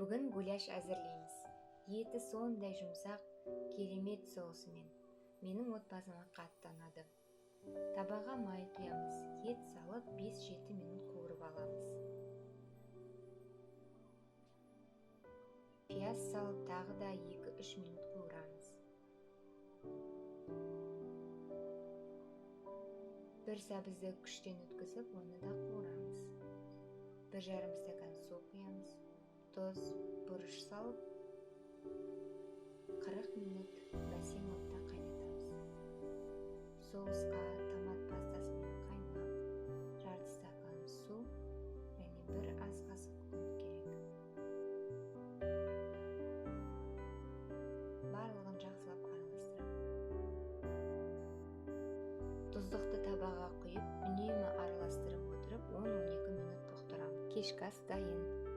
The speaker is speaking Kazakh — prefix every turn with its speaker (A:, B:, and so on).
A: Бүгін гуляш әзірлейміз. Еті сондай жұмсақ, керемет соусымен. Менің отбасыма қатты ұнады. Табаға май құямыз. Ет салып 5-7 минут қуырып аламыз. Пияз салып тағы да 2-3 минут қуырамыз. Бір сәбізді күштен өткізіп, оны да қуырамыз. 1,5 стакан су құямыз. Тұз, бұрыш салып, 40 минут бәсең отта қайнатамыз. Соусқа томат пастасымен қаймақ, жарты стакан су және 1 ас қасық ұн керек. Барлығын жақсылап араластырамын. Тұздықты табаға құйып, үнемі араластырып отырып, 10-12 минут тоқтырамын. Кешкі ас дайын.